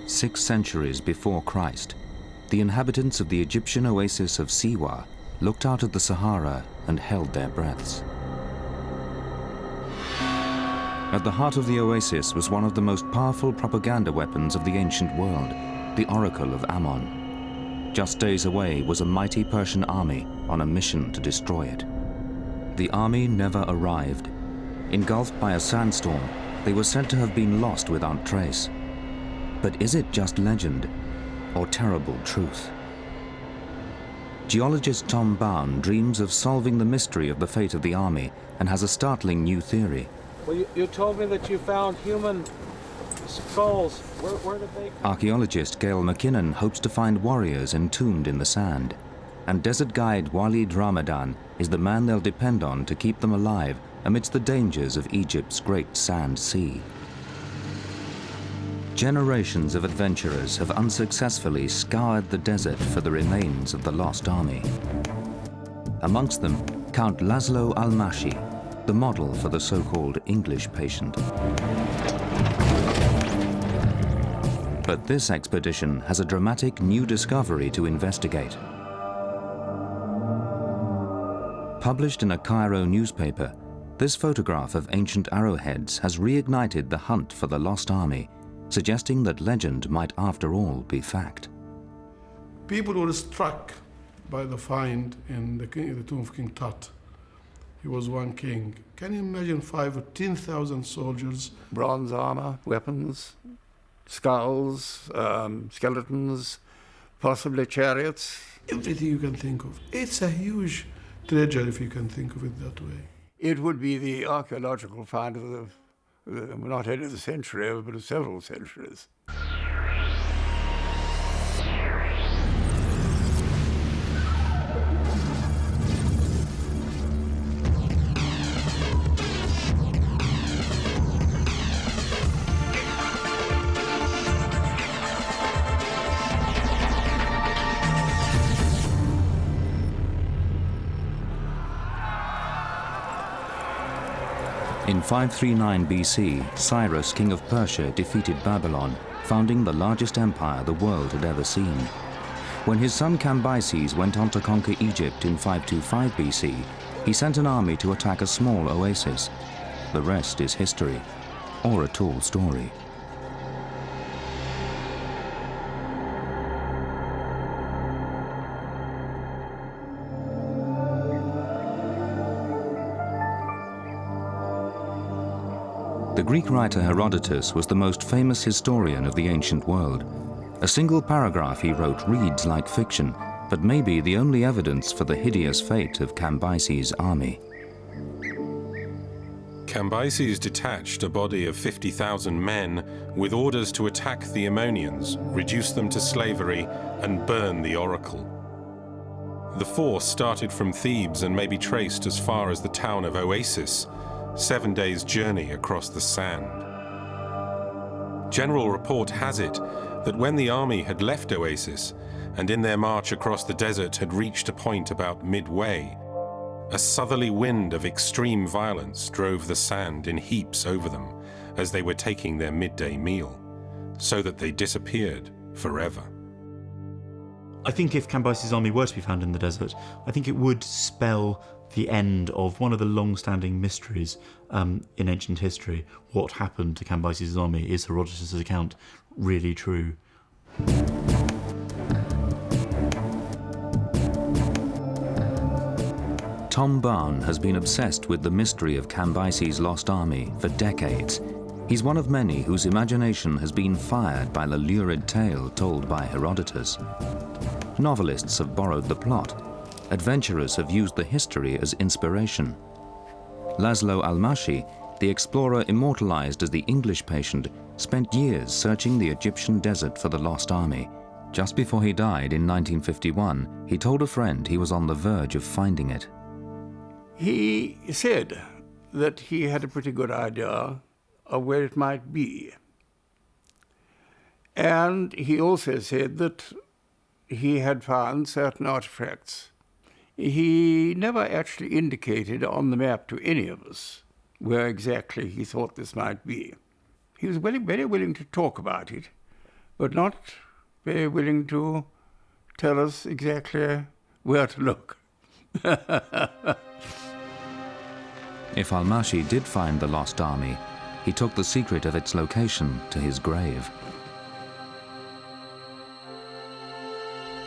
6 centuries before Christ, the inhabitants of the Egyptian oasis of Siwa looked out at the Sahara and held their breaths. At the heart of the oasis was one of the most powerful propaganda weapons of the ancient world, the Oracle of Ammon. Just days away was a mighty Persian army on a mission to destroy it. The army never arrived. Engulfed by a sandstorm, they were said to have been lost without trace. But is it just legend or terrible truth? Geologist Tom Bowne dreams of solving the mystery of the fate of the army and has a startling new theory. Well, you told me that you found human skulls. Where did they come? Archaeologist Gail McKinnon hopes to find warriors entombed in the sand. And desert guide Walid Ramadan is the man they'll depend on to keep them alive amidst the dangers of Egypt's great sand sea. Generations of adventurers have unsuccessfully scoured the desert for the remains of the lost army. Amongst them, Count Laszlo Almashi, the model for the so-called English patient. But this expedition has a dramatic new discovery to investigate. Published in a Cairo newspaper, this photograph of ancient arrowheads has reignited the hunt for the lost army, suggesting that legend might after all be fact. People were struck by the find in the tomb of King Tut. He was one king. Can you imagine 5,000 or 10,000 soldiers? Bronze armor, weapons, skulls, skeletons, possibly chariots. Everything you can think of. It's a huge treasure if you can think of it that way. It would be the archaeological find of not only the century, but of several centuries. In 539 BC, Cyrus, king of Persia, defeated Babylon, founding the largest empire the world had ever seen. When his son Cambyses went on to conquer Egypt in 525 BC, he sent an army to attack a small oasis. The rest is history, or a tall story. The Greek writer Herodotus was the most famous historian of the ancient world. A single paragraph he wrote reads like fiction, but may be the only evidence for the hideous fate of Cambyses' army. Cambyses detached a body of 50,000 men with orders to attack the Ammonians, reduce them to slavery, and burn the oracle. The force started from Thebes and may be traced as far as the town of Oasis, 7 days' journey across the sand. General report has it that when the army had left Oasis and in their march across the desert had reached a point about midway, a southerly wind of extreme violence drove the sand in heaps over them as they were taking their midday meal, so that they disappeared forever. I think if Cambyses' army were to be found in the desert, I think it would spell the end of one of the long-standing mysteries in ancient history. What happened to Cambyses' army? Is Herodotus' account really true? Tom Bowne has been obsessed with the mystery of Cambyses' lost army for decades. He's one of many whose imagination has been fired by the lurid tale told by Herodotus. Novelists have borrowed the plot. Adventurers have used the history as inspiration. Laszlo Almashi, the explorer immortalized as the English patient, spent years searching the Egyptian desert for the lost army. Just before he died in 1951, he told a friend he was on the verge of finding it. He said that he had a pretty good idea of where it might be. And he also said that he had found certain artifacts. He never actually indicated on the map to any of us where exactly he thought this might be. He was very willing to talk about it, but not very willing to tell us exactly where to look. If al-Mashi did find the lost army, he took the secret of its location to his grave.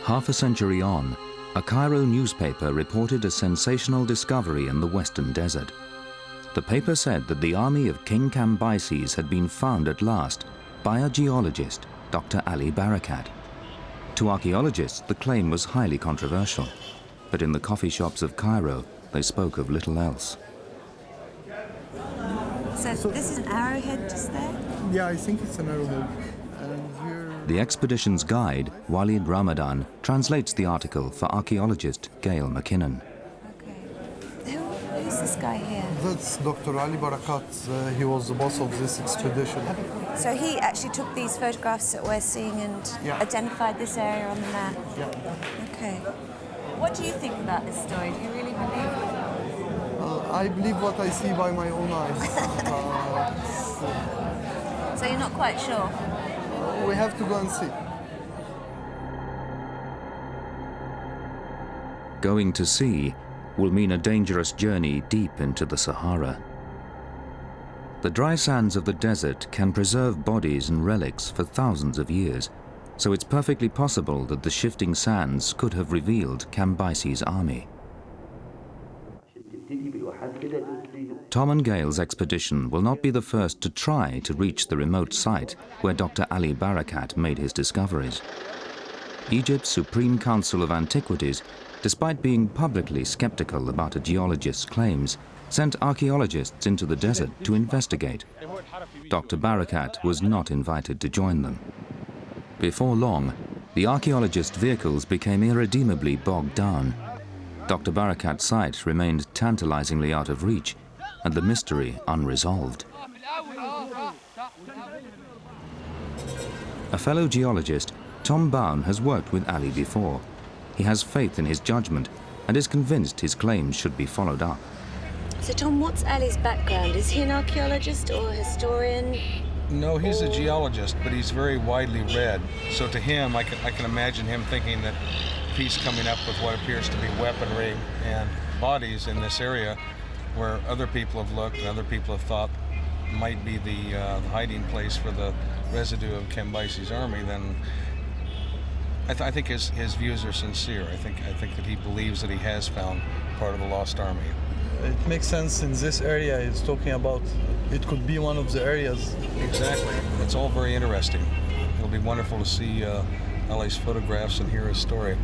Half a century on, a Cairo newspaper reported a sensational discovery in the western desert. The paper said that the army of King Cambyses had been found at last by a geologist, Dr. Ali Barakat. To archaeologists, the claim was highly controversial, but in the coffee shops of Cairo, they spoke of little else. So this is an arrowhead just there? Yeah, I think it's an arrowhead. And here... The expedition's guide, Walid Ramadan, translates the article for archaeologist Gail McKinnon. Okay. Who's this guy here? That's Dr. Ali Barakat. He was the boss of this expedition. So he actually took these photographs that we're seeing and identified this area on the map? Yeah. Okay. What do you think about this story? Do you really believe it? I believe what I see by my own eyes. So you're not quite sure? We have to go and see. Going to sea will mean a dangerous journey deep into the Sahara. The dry sands of the desert can preserve bodies and relics for thousands of years, so it's perfectly possible that the shifting sands could have revealed Cambyses' army. Tom and Gail's expedition will not be the first to try to reach the remote site where Dr. Ali Barakat made his discoveries. Egypt's Supreme Council of Antiquities, despite being publicly skeptical about a geologist's claims, sent archaeologists into the desert to investigate. Dr. Barakat was not invited to join them. Before long, the archaeologists' vehicles became irredeemably bogged down. Dr. Barakat's site remained tantalizingly out of reach, and the mystery unresolved. A fellow geologist, Tom Bown, has worked with Ali before. He has faith in his judgment and is convinced his claims should be followed up. So Tom, what's Ali's background? Is he an archaeologist or a historian? No, he's a geologist, but he's very widely read. So to him, I can imagine him thinking that if he's coming up with what appears to be weaponry and bodies in this area where other people have looked and other people have thought might be the hiding place for the residue of Cambyses' army, then I think his views are sincere. I think that he believes that he has found part of the lost army. It makes sense in this area he's talking about. It could be one of the areas. Exactly. It's all very interesting. It'll be wonderful to see Ali's photographs and hear his story.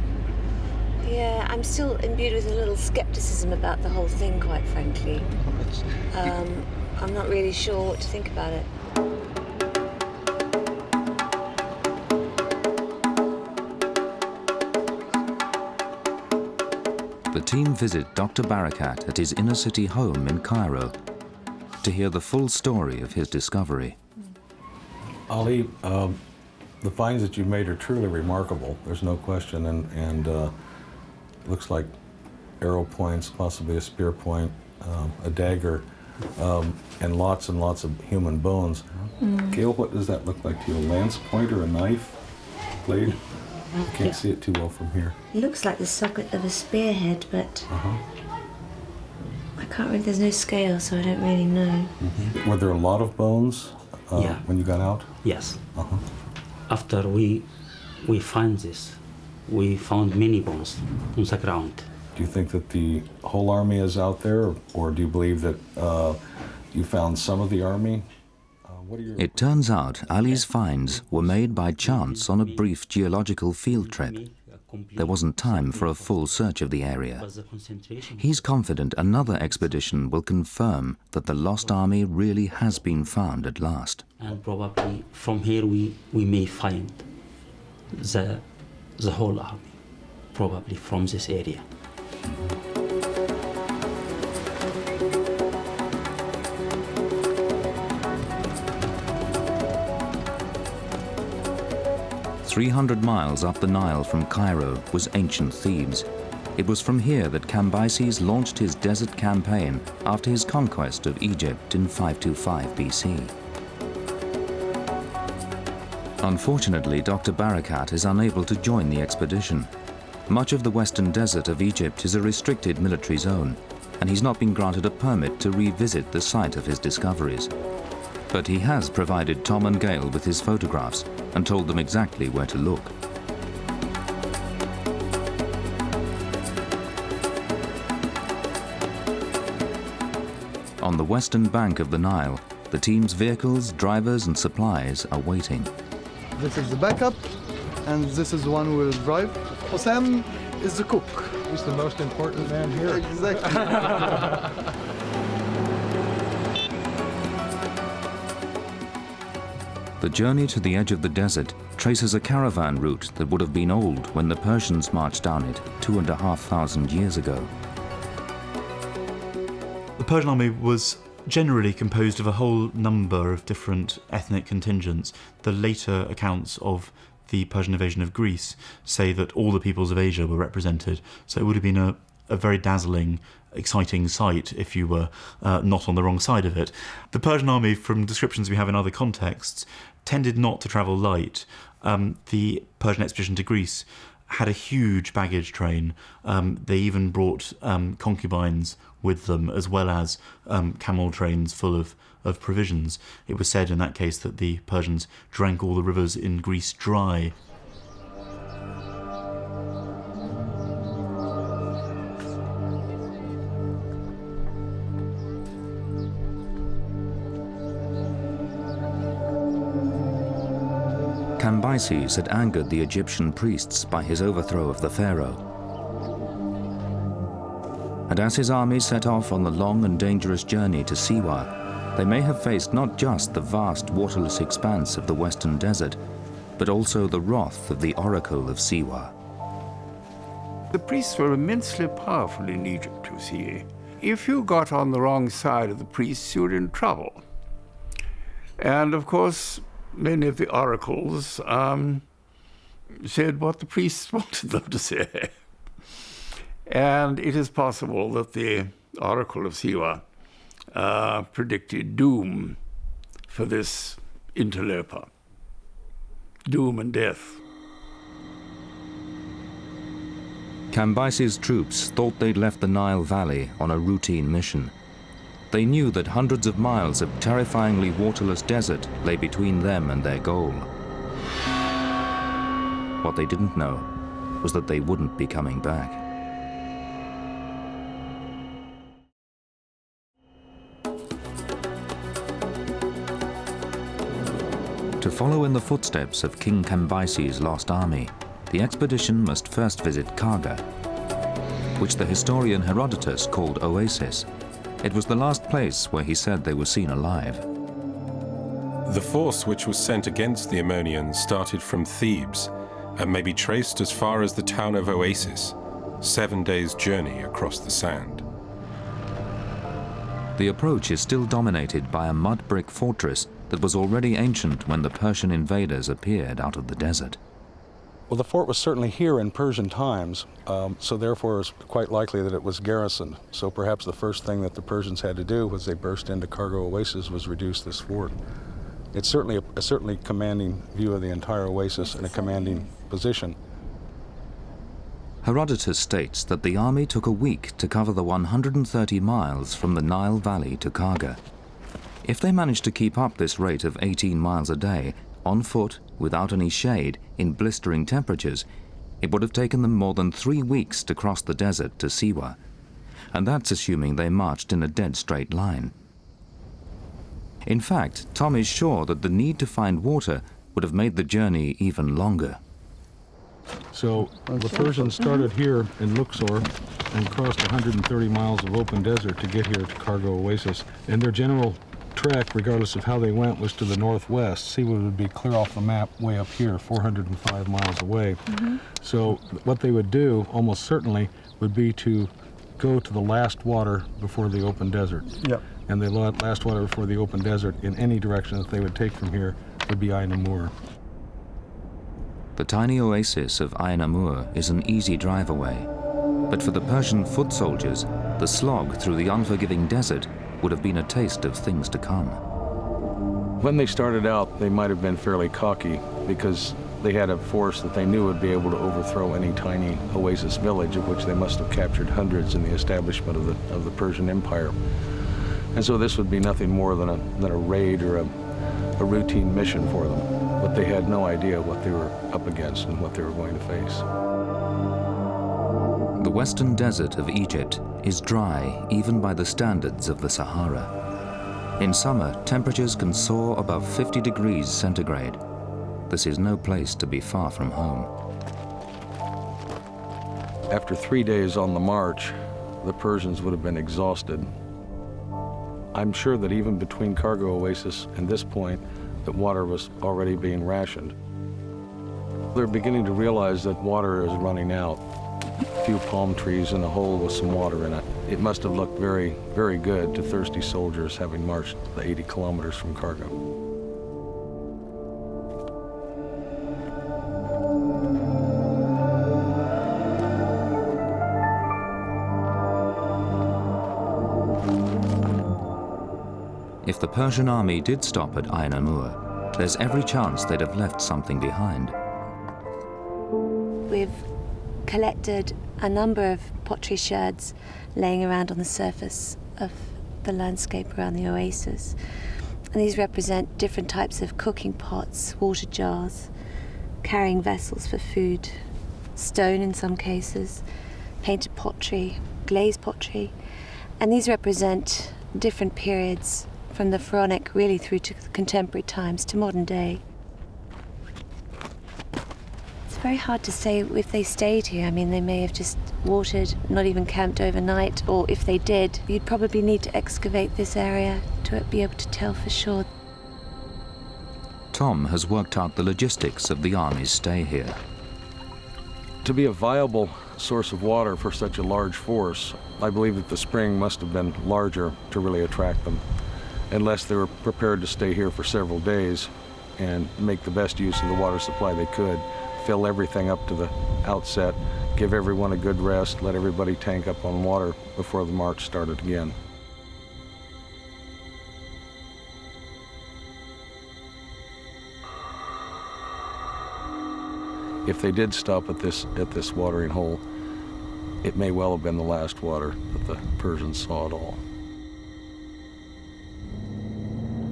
Yeah, I'm still imbued with a little skepticism about the whole thing, quite frankly. I'm not really sure what to think about it. The team visit Dr. Barakat at his inner-city home in Cairo to hear the full story of his discovery. Ali, the finds that you've made are truly remarkable. There's no question, and looks like arrow points, possibly a spear point, a dagger, and lots of human bones. Gail, what does that look like to you? A lance point or a knife? Blade? I can't see it too well from here. It looks like the socket of a spearhead, but I can't really, there's no scale, so I don't really know. Were there a lot of bones when you got out? Yes. After we find this, we found many bones on the ground. Do you think that the whole army is out there, or do you believe that you found some of the army? It turns out Ali's finds were made by chance on a brief geological field trip. There wasn't time for a full search of the area. He's confident another expedition will confirm that the lost army really has been found at last. And probably from here we may find the whole army, probably from this area. "300 miles up the Nile from Cairo was ancient Thebes. It was from here that Cambyses launched his desert campaign after his conquest of Egypt in 525 BC. Unfortunately, Dr. Barakat is unable to join the expedition. Much of the western desert of Egypt is a restricted military zone, and he's not been granted a permit to revisit the site of his discoveries. But he has provided Tom and Gail with his photographs and told them exactly where to look. On the western bank of the Nile, the team's vehicles, drivers and supplies are waiting. This is the backup, and this is the one who will drive. Hossam is the cook. He's the most important man here. Exactly. The journey to the edge of the desert traces a caravan route that would have been old when the Persians marched down it 2,500 years ago. The Persian army was generally composed of a whole number of different ethnic contingents. The later accounts of the Persian invasion of Greece say that all the peoples of Asia were represented, so it would have been a very dazzling, exciting sight if you were not on the wrong side of it. The Persian army, from descriptions we have in other contexts, tended not to travel light. The Persian expedition to Greece had a huge baggage train. They even brought concubines with them, as well as camel trains full of provisions. It was said in that case that the Persians drank all the rivers in Greece dry. Cambyses had angered the Egyptian priests by his overthrow of the pharaoh. And as his army set off on the long and dangerous journey to Siwa, they may have faced not just the vast waterless expanse of the western desert, but also the wrath of the oracle of Siwa. The priests were immensely powerful in Egypt, you see. If you got on the wrong side of the priests, you were in trouble. And of course, many of the oracles said what the priests wanted them to say. And it is possible that the oracle of Siwa predicted doom for this interloper. Doom and death. Cambyses' troops thought they'd left the Nile Valley on a routine mission. They knew that hundreds of miles of terrifyingly waterless desert lay between them and their goal. What they didn't know was that they wouldn't be coming back. To follow in the footsteps of King Cambyses' lost army, the expedition must first visit Karga, which the historian Herodotus called Oasis. It was the last place where he said they were seen alive. The force which was sent against the Ammonians started from Thebes and may be traced as far as the town of Oasis, 7 days' journey across the sand. The approach is still dominated by a mud brick fortress that was already ancient when the Persian invaders appeared out of the desert. Well, the fort was certainly here in Persian times, so therefore it's quite likely that it was garrisoned. So perhaps the first thing that the Persians had to do as they burst into Karga Oasis was reduce this fort. It's certainly a certainly commanding view of the entire oasis and a commanding position. Herodotus states that the army took a week to cover the 130 miles from the Nile Valley to Karga. If they managed to keep up this rate of 18 miles a day, on foot, without any shade, in blistering temperatures, it would have taken them more than 3 weeks to cross the desert to Siwa. And that's assuming they marched in a dead straight line. In fact, Tom is sure that the need to find water would have made the journey even longer. So the Persians started here in Luxor and crossed 130 miles of open desert to get here to Karga Oasis. And their general trek, regardless of how they went, was to the northwest. Siwa would be clear off the map way up here, 405 miles away. So what they would do, almost certainly, would be to go to the last water before the open desert. Yep. And the last water before the open desert, in any direction that they would take from here, would be Ain Amur. The tiny oasis of Ain Amur is an easy drive away. But for the Persian foot soldiers, the slog through the unforgiving desert would have been a taste of things to come. When they started out, they might have been fairly cocky because they had a force that they knew would be able to overthrow any tiny oasis village, of which they must have captured hundreds in the establishment of the Persian Empire. And so this would be nothing more than a raid or a routine mission for them. But they had no idea what they were up against and what they were going to face. The western desert of Egypt is dry even by the standards of the Sahara. In summer, temperatures can soar above 50 degrees centigrade. This is no place to be far from home. After 3 days on the march, the Persians would have been exhausted. I'm sure that even between Cargo Oasis and this point, that water was already being rationed. They're beginning to realize that water is running out. A few palm trees and a hole with some water in it. It must have looked very, very good to thirsty soldiers having marched the 80 kilometers from Cargo. If the Persian army did stop at Ain Amur, there's every chance they'd have left something behind. We've collected a number of pottery sherds laying around on the surface of the landscape around the oasis. And these represent different types of cooking pots, water jars, carrying vessels for food, stone in some cases, painted pottery, glazed pottery. And these represent different periods from the Pharaonic really through to contemporary times to modern day. It's very hard to say if they stayed here. I mean, they may have just watered, not even camped overnight, or if they did, you'd probably need to excavate this area to be able to tell for sure. Tom has worked out the logistics of the army's stay here. To be a viable source of water for such a large force, I believe that the spring must have been larger to really attract them, unless they were prepared to stay here for several days and make the best use of the water supply they could, fill everything up to the outset, give everyone a good rest, let everybody tank up on water before the march started again. If they did stop at this watering hole, it may well have been the last water that the Persians saw at all.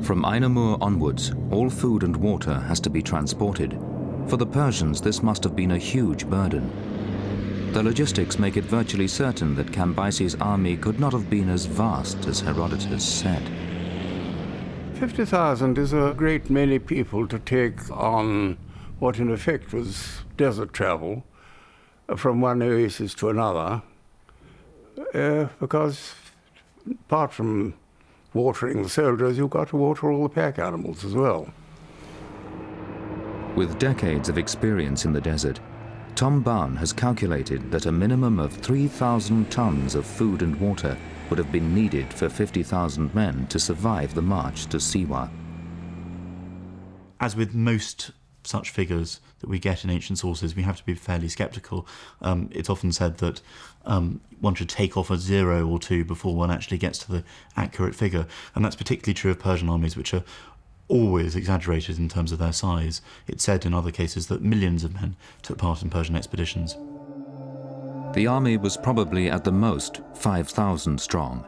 From Ain Amur onwards, all food and water has to be transported. For the Persians, this must have been a huge burden. The logistics make it virtually certain that Cambyses' army could not have been as vast as Herodotus said. 50,000 is a great many people to take on what in effect was desert travel from one oasis to another, because apart from watering the soldiers, you've got to water all the pack animals as well. With decades of experience in the desert, Tom Barn has calculated that a minimum of 3,000 tons of food and water would have been needed for 50,000 men to survive the march to Siwa. As with most such figures that we get in ancient sources, we have to be fairly sceptical. It's often said that one should take off a 0 or 2 before one actually gets to the accurate figure, and that's particularly true of Persian armies, which are always exaggerated in terms of their size. It's said in other cases that millions of men took part in Persian expeditions. The army was probably at the most 5,000 strong.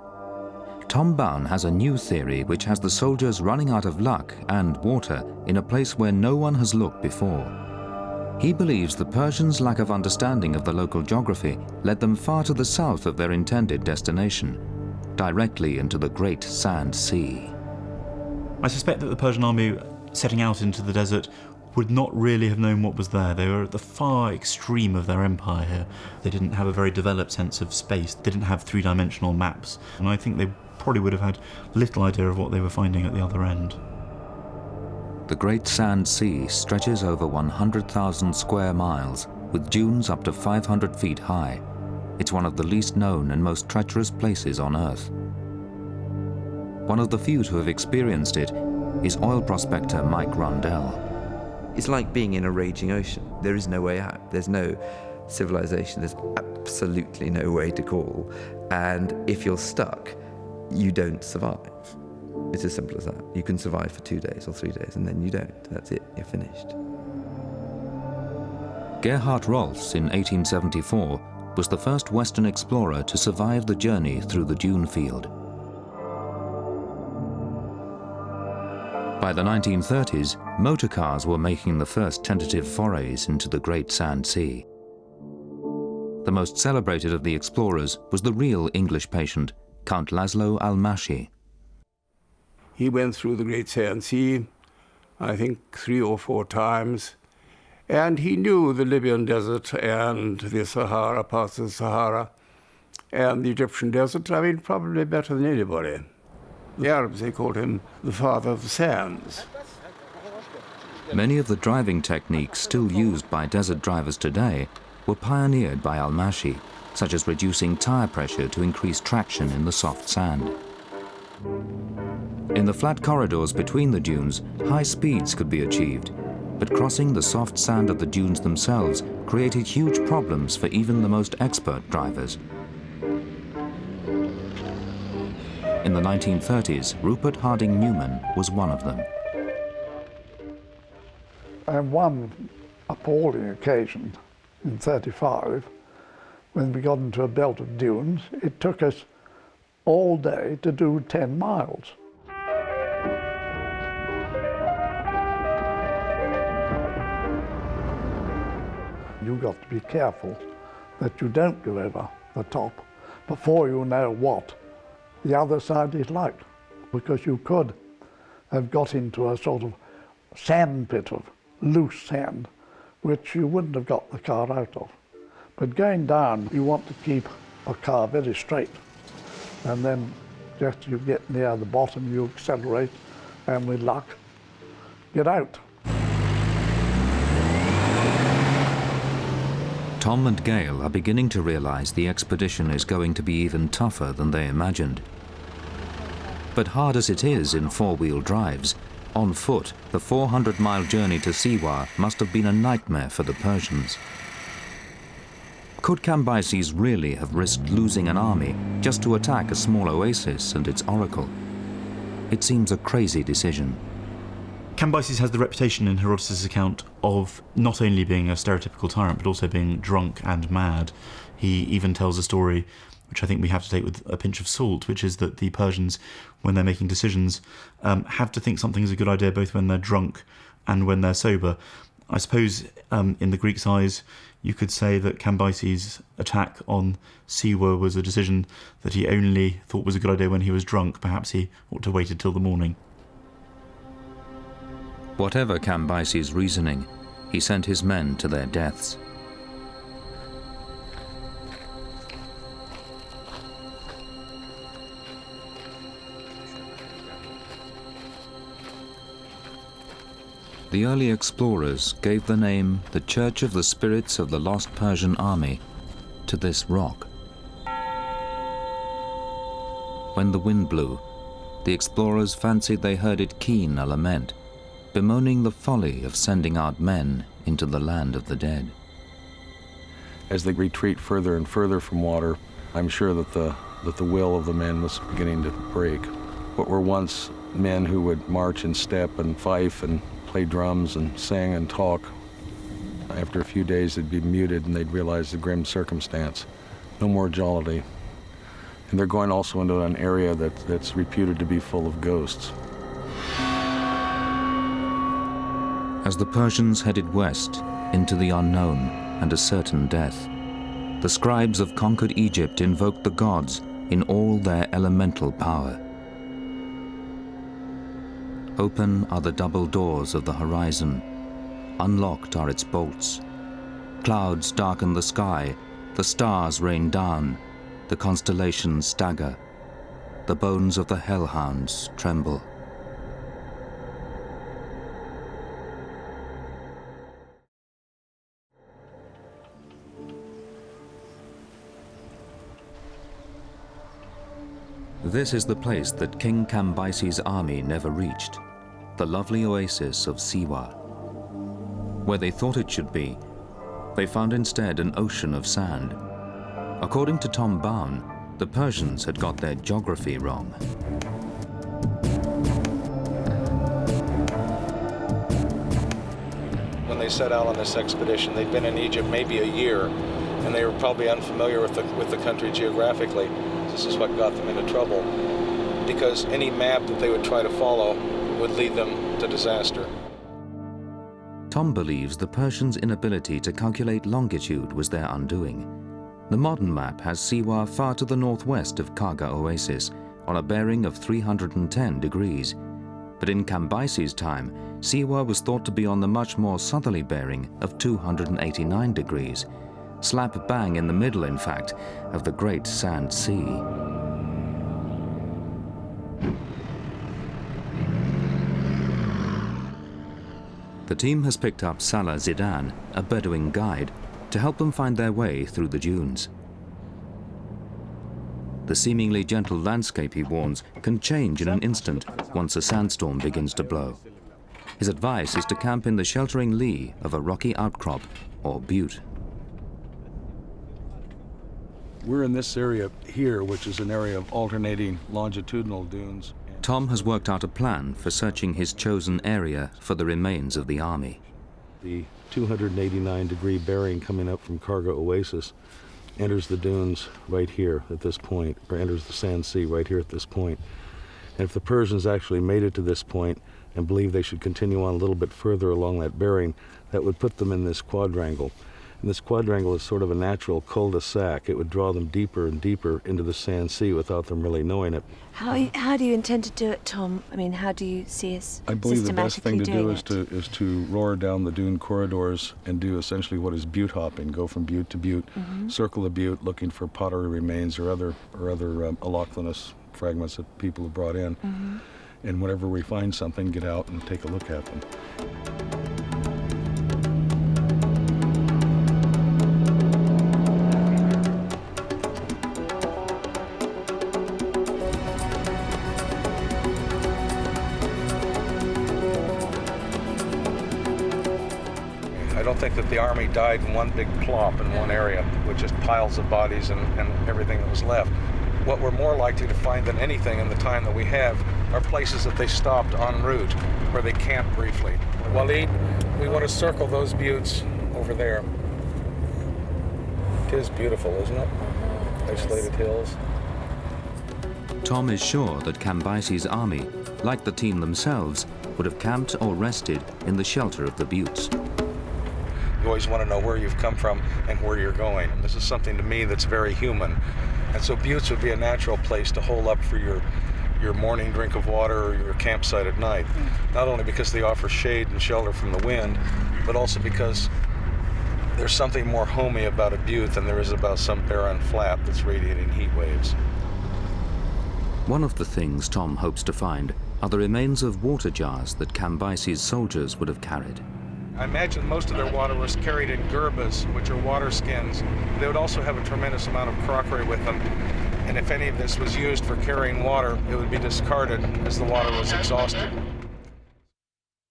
Tom Barn has a new theory which has the soldiers running out of luck and water in a place where no one has looked before. He believes the Persians' lack of understanding of the local geography led them far to the south of their intended destination, directly into the Great Sand Sea. I suspect that the Persian army setting out into the desert would not really have known what was there. They were at the far extreme of their empire here. They didn't have a very developed sense of space. They didn't have three-dimensional maps. And I think they probably would have had little idea of what they were finding at the other end. The Great Sand Sea stretches over 100,000 square miles, with dunes up to 500 feet high. It's one of the least known and most treacherous places on Earth. One of the few to have experienced it is oil prospector Mike Rundell. It's like being in a raging ocean. There is no way out. There's no civilization. There's absolutely no way to call. And if you're stuck, you don't survive. It's as simple as that. You can survive for 2 days or 3 days, and then you don't. That's it, you're finished. Gerhard Rolfs in 1874 was the first Western explorer to survive the journey through the dune field. By the 1930s, motorcars were making the first tentative forays into the Great Sand Sea. The most celebrated of the explorers was the real English patient, Count Laszlo Almashi. He went through the Great Sand Sea, I think 3 or 4 times, and he knew the Libyan desert and the Sahara, parts of the Sahara, and the Egyptian desert, I mean, probably better than anybody. The Arabs, they called him the father of the sands. Many of the driving techniques still used by desert drivers today were pioneered by Almashi, such as reducing tire pressure to increase traction in the soft sand. In the flat corridors between the dunes, high speeds could be achieved, but crossing the soft sand of the dunes themselves created huge problems for even the most expert drivers. In the 1930s, Rupert Harding Newman was one of them. On one appalling occasion in '35, when we got into a belt of dunes, it took us all day to do 10 miles. You've got to be careful that you don't go over the top before you know what the other side is like, because you could have got into a sort of sand pit of loose sand, which you wouldn't have got the car out of. But going down, you want to keep a car very straight, and then just you get near the bottom, you accelerate, and with luck, get out. Tom and Gail are beginning to realize the expedition is going to be even tougher than they imagined. But hard as it is in four-wheel drives, on foot, the 400-mile journey to Siwa must have been a nightmare for the Persians. Could Cambyses really have risked losing an army just to attack a small oasis and its oracle? It seems a crazy decision. Cambyses has the reputation in Herodotus' account of not only being a stereotypical tyrant, but also being drunk and mad. He even tells a story, which I think we have to take with a pinch of salt, which is that the Persians, when they're making decisions, have to think something is a good idea both when they're drunk and when they're sober. I suppose in the Greeks' eyes, you could say that Cambyses' attack on Siwa was a decision that he only thought was a good idea when he was drunk. Perhaps he ought to wait until the morning. Whatever Cambyses' reasoning, he sent his men to their deaths. The early explorers gave the name the Church of the Spirits of the Lost Persian Army to this rock. When the wind blew, the explorers fancied they heard it keen a lament, bemoaning the folly of sending out men into the land of the dead. As they retreat further and further from water, I'm sure that the will of the men was beginning to break. What were once men who would march and step and fife and play drums and sing and talk, after a few days they'd be muted and they'd realize the grim circumstance. No more jollity. And they're going also into an area that's reputed to be full of ghosts. As the Persians headed west into the unknown and a certain death, the scribes of conquered Egypt invoked the gods in all their elemental power. Open are the double doors of the horizon, unlocked are its bolts. Clouds darken the sky, the stars rain down, the constellations stagger, the bones of the hellhounds tremble. This is the place that King Cambyses' army never reached, the lovely oasis of Siwa. Where they thought it should be, they found instead an ocean of sand. According to Tom Bown, the Persians had got their geography wrong. when they set out on this expedition. They'd been in Egypt maybe a year, and they were probably unfamiliar with the country geographically. This is what got them into trouble, because any map that they would try to follow would lead them to disaster. Tom believes the Persians' inability to calculate longitude was their undoing. The modern map has Siwa far to the northwest of Karga Oasis, on a bearing of 310 degrees. But in Cambyses' time, Siwa was thought to be on the much more southerly bearing of 289 degrees, slap bang in the middle, in fact, of the Great Sand Sea. The team has picked up Salah Zidan, a Bedouin guide, to help them find their way through the dunes. The seemingly gentle landscape, he warns, can change in an instant once a sandstorm begins to blow. His advice is to camp in the sheltering lee of a rocky outcrop or butte. We're in this area here, which is an area of alternating longitudinal dunes. Tom has worked out a plan for searching his chosen area for the remains of the army. The 289-degree bearing coming up from Karga Oasis enters the dunes right here at this point, or enters the Sand Sea right here at this point. And if the Persians actually made it to this point and believed they should continue on a little bit further along that bearing, that would put them in this quadrangle. And this quadrangle is sort of a natural cul-de-sac. It would draw them deeper and deeper into the Sand Sea without them really knowing it. How do you intend to do it, Tom? I mean, how do you see us I believe the best thing to do is to roar down the dune corridors and do essentially what is butte hopping. Go from butte to butte, circle the butte, looking for pottery remains or other allochthonous fragments that people have brought in. And whenever we find something, get out and take a look at them. I don't think that the army died in one big plop in one area with just piles of bodies and everything that was left. What we're more likely to find than anything in the time that we have are places that they stopped en route, where they camped briefly. Walid, we want to circle those buttes over there. It is beautiful, isn't it? Isolated hills. Tom is sure that Cambyses' army, like the team themselves, would have camped or rested in the shelter of the buttes. You always want to know where you've come from and where you're going. And this is something to me that's very human. And so buttes would be a natural place to hole up for your morning drink of water or your campsite at night. Not only because they offer shade and shelter from the wind, but also because there's something more homey about a butte than there is about some barren flat that's radiating heat waves. One of the things Tom hopes to find are the remains of water jars that Cambyses' soldiers would have carried. I imagine most of their water was carried in gurbas, which are water skins. They would also have a tremendous amount of crockery with them. And if any of this was used for carrying water, it would be discarded as the water was exhausted.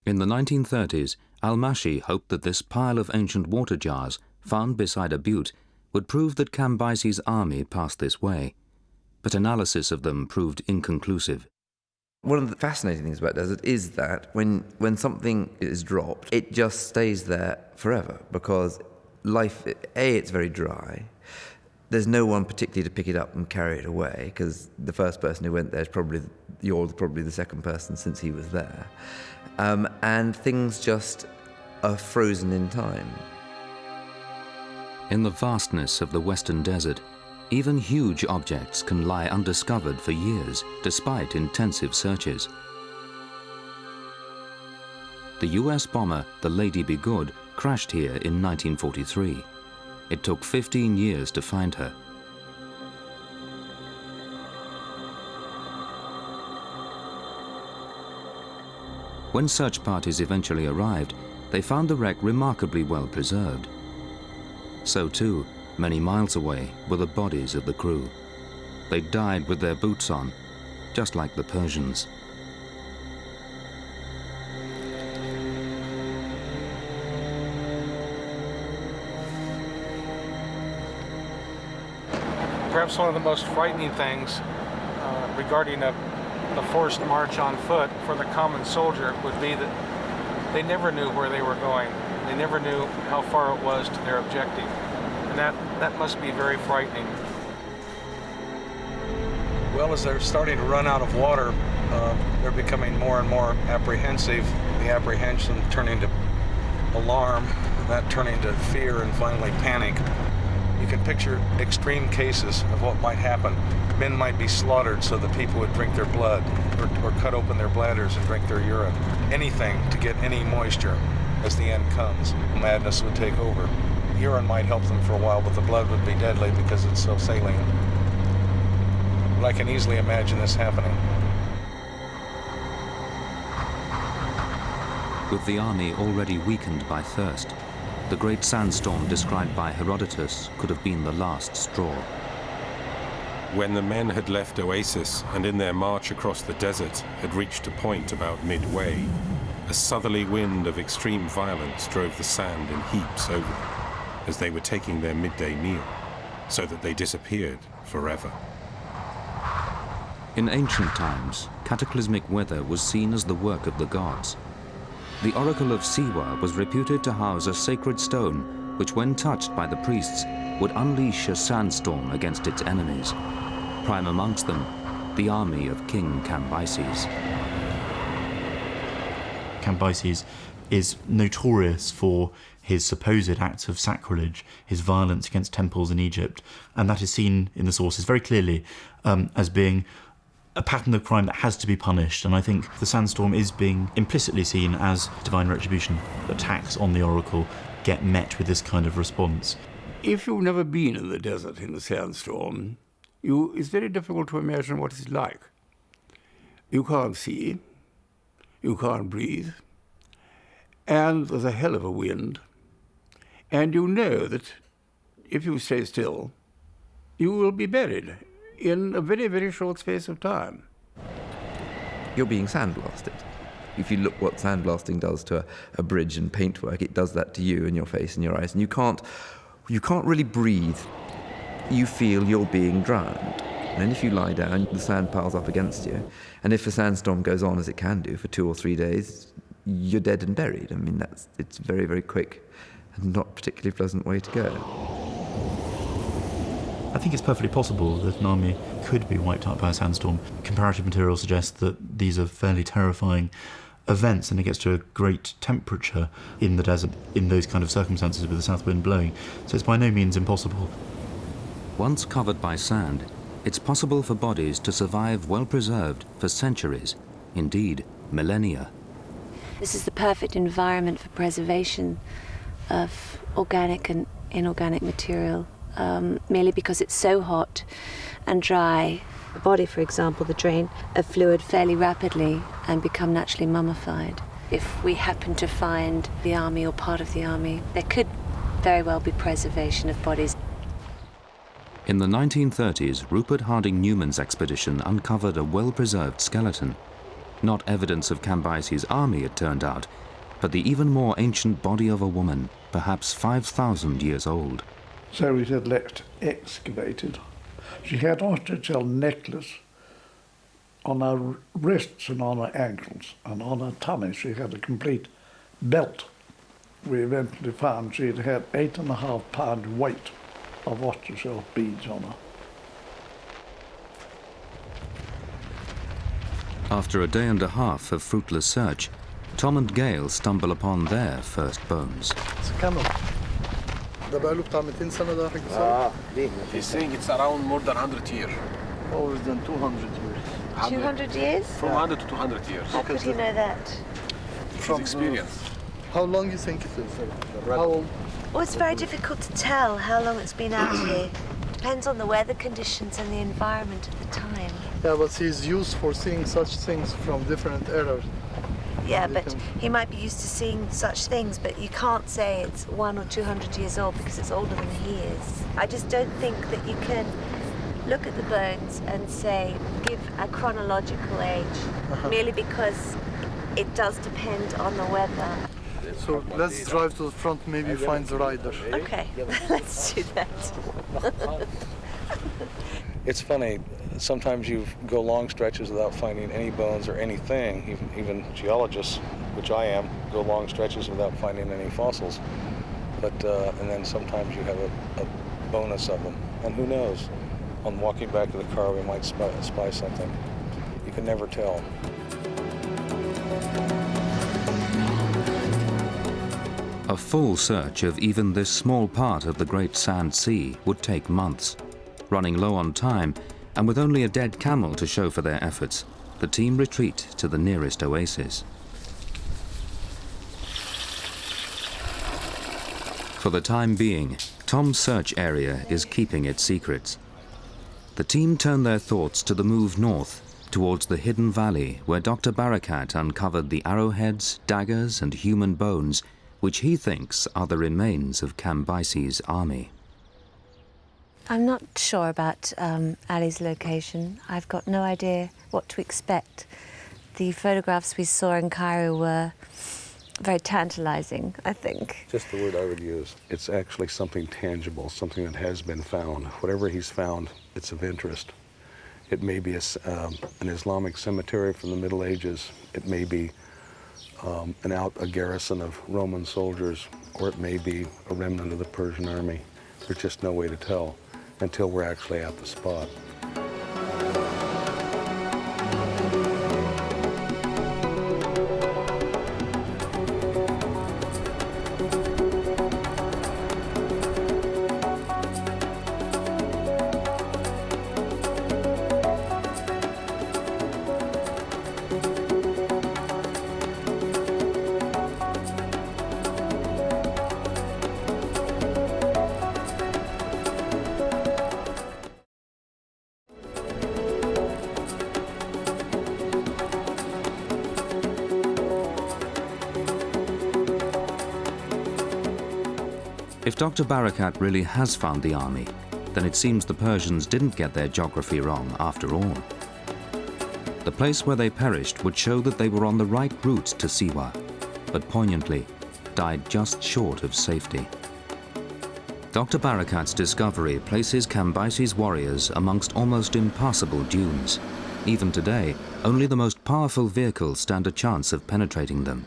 In the 1930s, Al-Mashi hoped that this pile of ancient water jars, found beside a butte, would prove that Cambyses' army passed this way. But analysis of them proved inconclusive. One of the fascinating things about desert is that when something is dropped, it just stays there forever, because life, it's very dry. There's no one particularly to pick it up and carry it away, because the first person who went there is you're probably the second person since he was there. And things just are frozen in time. In the vastness of the Western Desert, even huge objects can lie undiscovered for years, despite intensive searches. The US bomber, the Lady Be Good, crashed here in 1943. It took 15 years to find her. When search parties eventually arrived, they found the wreck remarkably well preserved. So too, many miles away, were the bodies of the crew. They died with their boots on, just like the Persians. Perhaps one of the most frightening things regarding a forced march on foot for the common soldier would be that they never knew where they were going. They never knew how far it was to their objective. And that must be very frightening. Well, as they're starting to run out of water, they're becoming more and more apprehensive. The apprehension turning to alarm, and that turning to fear and finally panic. You can picture extreme cases of what might happen. Men might be slaughtered so that people would drink their blood, or cut open their bladders and drink their urine. Anything to get any moisture as the end comes. Madness would take over. Urine might help them for a while, but the blood would be deadly because it's so saline. But I can easily imagine this happening. With the army already weakened by thirst, the great sandstorm described by Herodotus could have been the last straw. When the men had left Oasis and in their march across the desert had reached a point about midway, a southerly wind of extreme violence drove the sand in heaps over them as they were taking their midday meal, so that they disappeared forever. In ancient times, cataclysmic weather was seen as the work of the gods. The oracle of Siwa was reputed to house a sacred stone which, when touched by the priests, would unleash a sandstorm against its enemies. Prime amongst them, the army of King Cambyses. Cambyses is notorious for his supposed acts of sacrilege, his violence against temples in Egypt, and that is seen in the sources very clearly as being a pattern of crime that has to be punished. And I think the sandstorm is being implicitly seen as divine retribution. Attacks on the oracle get met with this kind of response. If you've never been in the desert in a sandstorm, it's very difficult to imagine what it's like. You can't see, you can't breathe, and there's a hell of a wind. And you know that if you stay still, you will be buried in a very, very short space of time. You're being sandblasted. If you look what sandblasting does to a bridge and paintwork, it does that to you and your face and your eyes, and you can't really breathe. You feel you're being drowned. And if you lie down, the sand piles up against you. And if a sandstorm goes on, as it can do, for 2 or 3 days, you're dead and buried. I mean, it's very, very quick and not a particularly pleasant way to go. I think it's perfectly possible that an army could be wiped out by a sandstorm. Comparative material suggests that these are fairly terrifying events, and it gets to a great temperature in the desert in those kind of circumstances with the south wind blowing. So it's by no means impossible. Once covered by sand, it's possible for bodies to survive well preserved for centuries, indeed millennia. This is the perfect environment for preservation of organic and inorganic material. Merely because it's so hot and dry. The body, for example, the drain of fluid fairly rapidly and become naturally mummified. If we happen to find the army or part of the army, there could very well be preservation of bodies. In the 1930s, Rupert Harding Newman's expedition uncovered a well-preserved skeleton. Not evidence of Cambyses' army, it turned out, but the even more ancient body of a woman, perhaps 5,000 years old. So it had left excavated. She had an ostrich-shell necklace on her wrists and on her ankles, and on her tummy she had a complete belt. We eventually found she had 8.5 pound weight of ostrich-shell beads on her. After a day and a half of fruitless search, Tom and Gail stumble upon their first bones. It's a camel. He's saying it's around more than 100 years. More than 200 years. 200 years? From 100 to 200 years. How could you know that? From experience. How long you think it is? How old? Well, it's very difficult to tell how long it's been out here. Depends on the weather conditions and the environment at the time. Yeah, but he's used for seeing such things from different eras. Yeah, but he might be used to seeing such things, but you can't say it's 100 or 200 years old because it's older than he is. I just don't think that you can look at the bones and say, give a chronological age, merely because it does depend on the weather. So let's drive to the front, maybe find the rider. Okay, let's do that. It's funny, Sometimes you go long stretches without finding any bones or anything. Even geologists, which I am, go long stretches without finding any fossils. But and then sometimes you have a bonus of them. And who knows? On walking back to the car, we might spy something. You can never tell. A full search of even this small part of the Great Sand Sea would take months. Running low on time, and with only a dead camel to show for their efforts, the team retreat to the nearest oasis. For the time being, Tom's search area is keeping its secrets. The team turn their thoughts to the move north, towards the hidden valley where Dr. Barakat uncovered the arrowheads, daggers, and human bones which he thinks are the remains of Cambyses' army. I'm not sure about Ali's location. I've got no idea what to expect. The photographs we saw in Cairo were very tantalizing, I think. Just the word I would use. It's actually something tangible, something that has been found. Whatever he's found, it's of interest. It may be an Islamic cemetery from the Middle Ages. It may be a garrison of Roman soldiers, or it may be a remnant of the Persian army. There's just no way to tell until we're actually at the spot. If Dr. Barakat really has found the army, then it seems the Persians didn't get their geography wrong after all. The place where they perished would show that they were on the right route to Siwa, but poignantly, died just short of safety. Dr. Barakat's discovery places Cambyses' warriors amongst almost impassable dunes. Even today, only the most powerful vehicles stand a chance of penetrating them.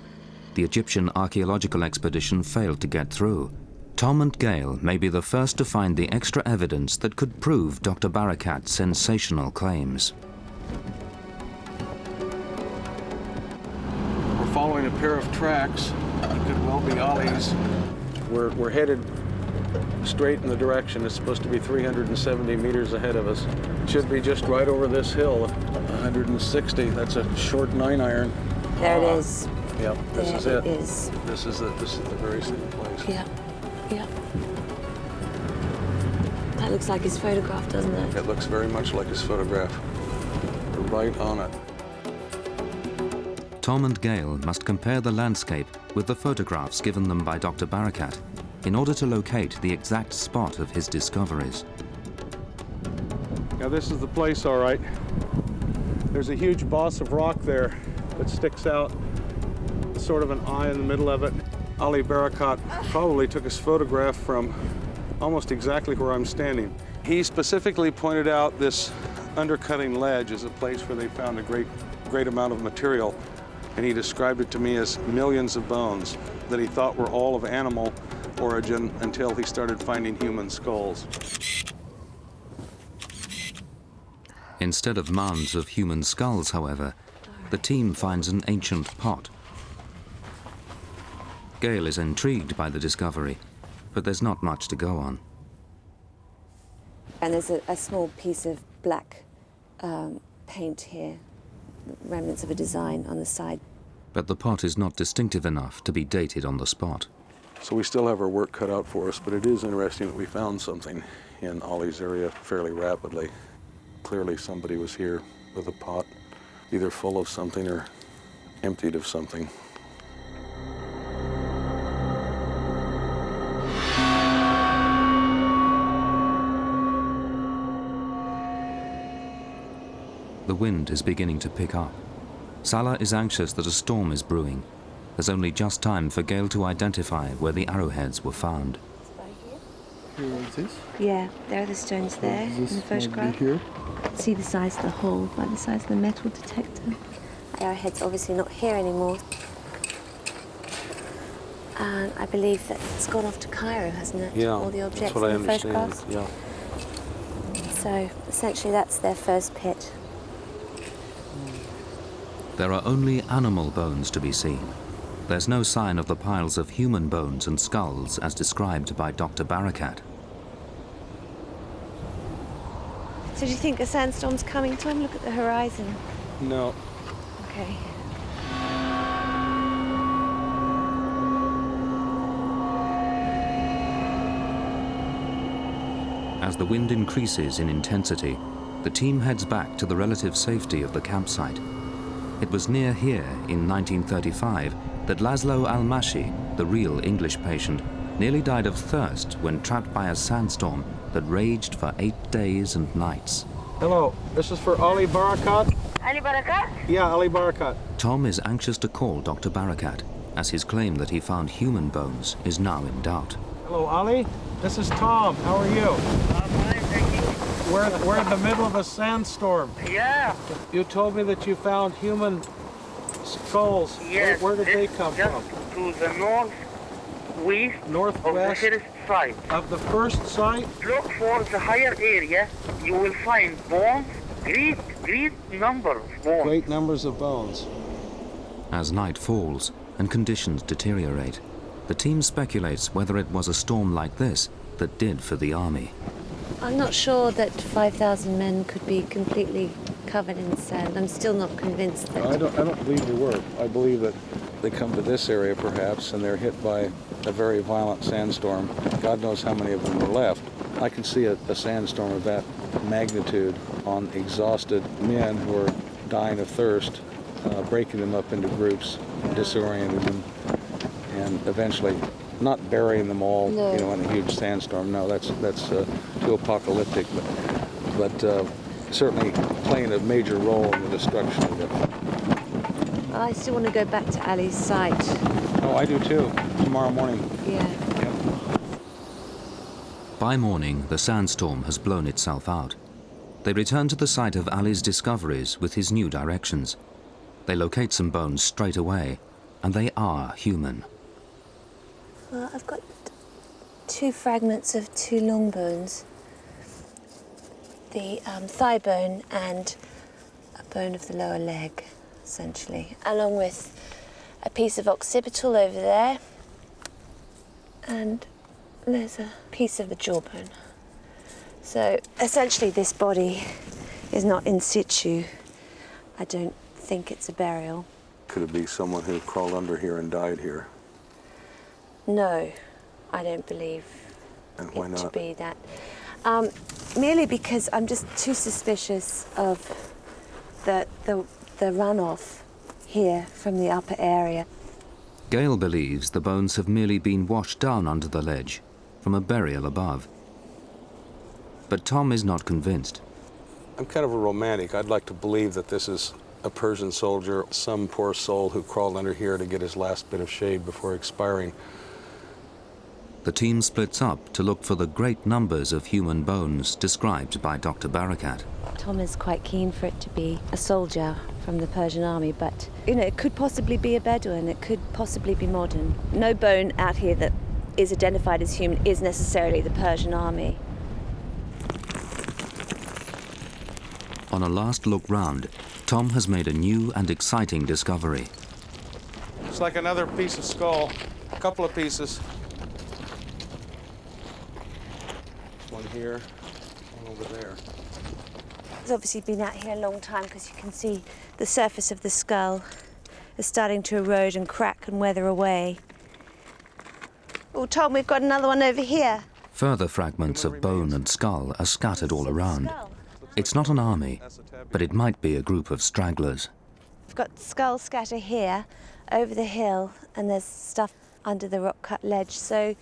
The Egyptian archaeological expedition failed to get through. Tom and Gail may be the first to find the extra evidence that could prove Dr. Barakat's sensational claims. We're following a pair of tracks. It could well be Ali's. We're headed straight in the direction. It's supposed to be 370 meters ahead of us. It should be just right over this hill, 160. That's a short 9-iron. There it is. Yep, this is There it. it is. This is the very same place. Yeah, yeah. That looks like his photograph, doesn't it? It looks very much like his photograph. We're right on it. Tom and Gail must compare the landscape with the photographs given them by Dr. Barakat in order to locate the exact spot of his discoveries. Now this is the place, all right. There's a huge boss of rock there that sticks out, sort of an eye in the middle of it. Ali Barakat probably took his photograph from almost exactly where I'm standing. He specifically pointed out this undercutting ledge as a place where they found a great amount of material, and he described it to me as millions of bones that he thought were all of animal origin until he started finding human skulls. Instead of mounds of human skulls, however, the team finds an ancient pot. Gail is intrigued by the discovery, but there's not much to go on. And there's a small piece of black paint here, remnants of a design on the side. But the pot is not distinctive enough to be dated on the spot. So we still have our work cut out for us, but it is interesting that we found something in Ali's area fairly rapidly. Clearly somebody was here with a pot, either full of something or emptied of something. The wind is beginning to pick up. Salah is anxious that a storm is brewing. There's only just time for Gail to identify where the arrowheads were found. Here is this. Yeah, there are the stones there in the This might photograph. be here. See the size of the hole by the size of the metal detector. The arrowhead's obviously not here anymore. And I believe that it's gone off to Cairo, hasn't it? Yeah, All the objects that's what I in the understand. photographs. Yeah. So essentially that's their first pit. There are only animal bones to be seen. There's no sign of the piles of human bones and skulls as described by Dr. Barakat. So do you think a sandstorm's coming, Tom? Look at the horizon. No. Okay. As the wind increases in intensity, the team heads back to the relative safety of the campsite. It was near here in 1935 that Laszlo Almashi, the real English patient, nearly died of thirst when trapped by a sandstorm that raged for 8 days and nights. Hello, this is for Ali Barakat? Ali Barakat? Yeah, Ali Barakat. Tom is anxious to call Dr. Barakat, as his claim that he found human bones is now in doubt. Hello, Ali. This is Tom. How are you? I'm fine, thank you. We're in the middle of a sandstorm. Yeah. You told me that you found human skulls. Yes. Where did they come from? To the northwest of the Northwest first site. of the first site? Look for the higher area. You will find bones, great number of bones. Great numbers of bones. As night falls and conditions deteriorate, the team speculates whether it was a storm like this that did for the army. I'm not sure that 5,000 men could be completely covered in sand. I'm still not convinced that... I don't believe they were. I believe that they come to this area perhaps and they're hit by a very violent sandstorm. God knows how many of them were left. I can see a sandstorm of that magnitude on exhausted men who are dying of thirst, breaking them up into groups, disorienting them, and eventually not burying them all, No. in a huge sandstorm. No, that's too apocalyptic. But certainly playing a major role in the destruction of it. I still want to go back to Ali's site. Oh, I do too. Tomorrow morning. Yeah. By morning, the sandstorm has blown itself out. They return to the site of Ali's discoveries with his new directions. They locate some bones straight away, and they are human. Well, I've got 2 fragments of 2 long bones. The thigh bone and a bone of the lower leg, essentially, along with a piece of occipital over there, and there's a piece of the jawbone. So essentially this body is not in situ. I don't think it's a burial. Could it be someone who crawled under here and died here? No, I don't believe And why it to not? be that. Merely because I'm just too suspicious of the runoff here from the upper area. Gale believes the bones have merely been washed down under the ledge from a burial above. But Tom is not convinced. I'm kind of a romantic. I'd like to believe that this is a Persian soldier, some poor soul who crawled under here to get his last bit of shade before expiring. The team splits up to look for the great numbers of human bones described by Dr. Barakat. Tom is quite keen for it to be a soldier from the Persian army, but, it could possibly be a Bedouin, it could possibly be modern. No bone out here that is identified as human is necessarily the Persian army. On a last look round, Tom has made a new and exciting discovery. It's like another piece of skull. A couple of pieces. One here, one over there. It's obviously been out here a long time because you can see the surface of the skull is starting to erode and crack and weather away. Oh, Tom, we've got another one over here. Further fragments of bone and skull are scattered all around. It's not an army, but it might be a group of stragglers. We've got skull scatter here, over the hill, and there's stuff under the rock-cut ledge, so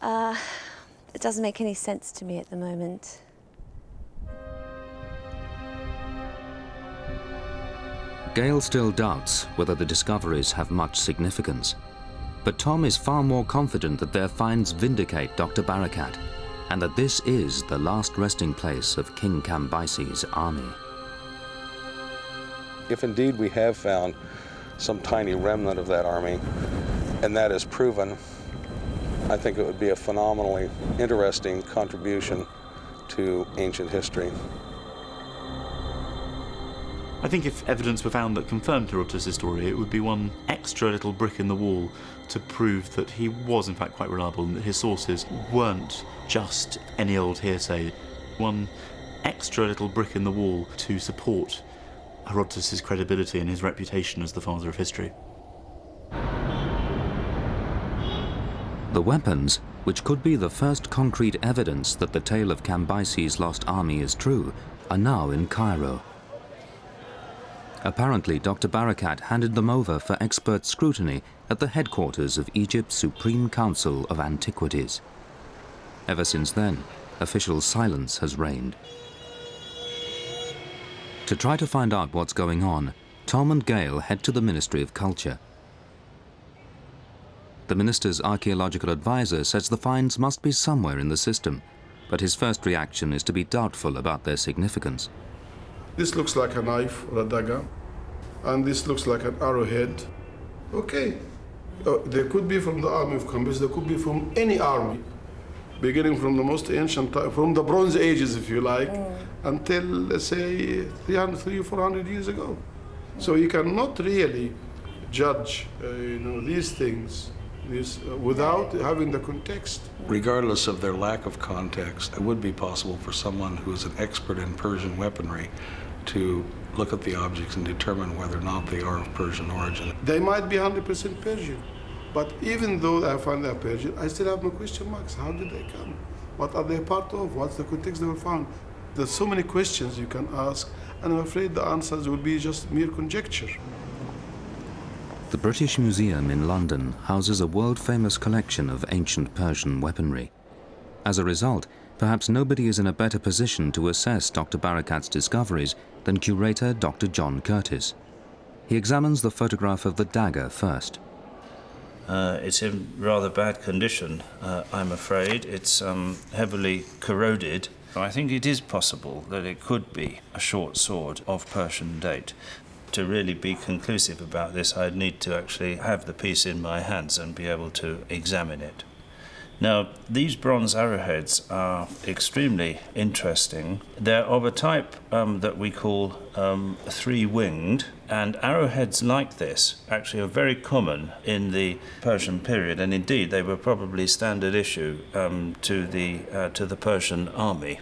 it doesn't make any sense to me at the moment. Gale still doubts whether the discoveries have much significance. But Tom is far more confident that their finds vindicate Dr. Barakat, and that this is the last resting place of King Cambyses' army. If indeed we have found some tiny remnant of that army, and that is proven, I think it would be a phenomenally interesting contribution to ancient history. I think if evidence were found that confirmed Herodotus' story, it would be one extra little brick in the wall to prove that he was in fact quite reliable and that his sources weren't just any old hearsay. One extra little brick in the wall to support Herodotus' credibility and his reputation as the father of history. The weapons, which could be the first concrete evidence that the tale of Cambyses' lost army is true, are now in Cairo. Apparently, Dr. Barakat handed them over for expert scrutiny at the headquarters of Egypt's Supreme Council of Antiquities. Ever since then, official silence has reigned. To try to find out what's going on, Tom and Gail head to the Ministry of Culture. The minister's archaeological advisor says the finds must be somewhere in the system, but his first reaction is to be doubtful about their significance. This looks like a knife or a dagger, and this looks like an arrowhead. Okay, they could be from the army of Cambyses, they could be from any army, beginning from the most ancient time, from the Bronze Ages, if you like, until, let's say, 300, 400 years ago. So you cannot really judge these things without having the context. Regardless of their lack of context, it would be possible for someone who is an expert in Persian weaponry to look at the objects and determine whether or not they are of Persian origin. They might be 100% Persian, but even though I find they're Persian, I still have my question marks. How did they come? What are they part of? What's the context they were found? There's so many questions you can ask, and I'm afraid the answers will be just mere conjecture. The British Museum in London houses a world-famous collection of ancient Persian weaponry. As a result, perhaps nobody is in a better position to assess Dr. Barakat's discoveries than curator Dr. John Curtis. He examines the photograph of the dagger first. It's in rather bad condition, I'm afraid. It's heavily corroded. I think it is possible that it could be a short sword of Persian date. To really be conclusive about this, I'd need to actually have the piece in my hands and be able to examine it. Now, these bronze arrowheads are extremely interesting. They're of a type that we call three-winged, and arrowheads like this actually are very common in the Persian period, and indeed they were probably standard issue to the Persian army.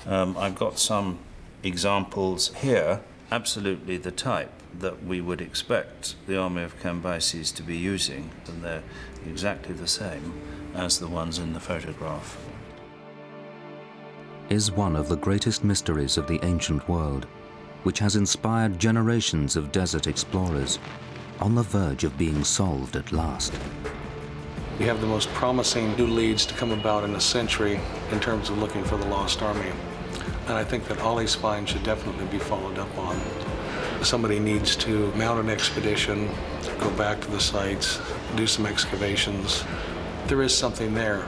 I've got some examples here, absolutely the type that we would expect the army of Cambyses to be using, and they're exactly the same as the ones in the photograph. Is one of the greatest mysteries of the ancient world, which has inspired generations of desert explorers, on the verge of being solved at last. We have the most promising new leads to come about in a century in terms of looking for the lost army. And I think that all these finds should definitely be followed up on. Somebody needs to mount an expedition, go back to the sites, do some excavations. There is something there.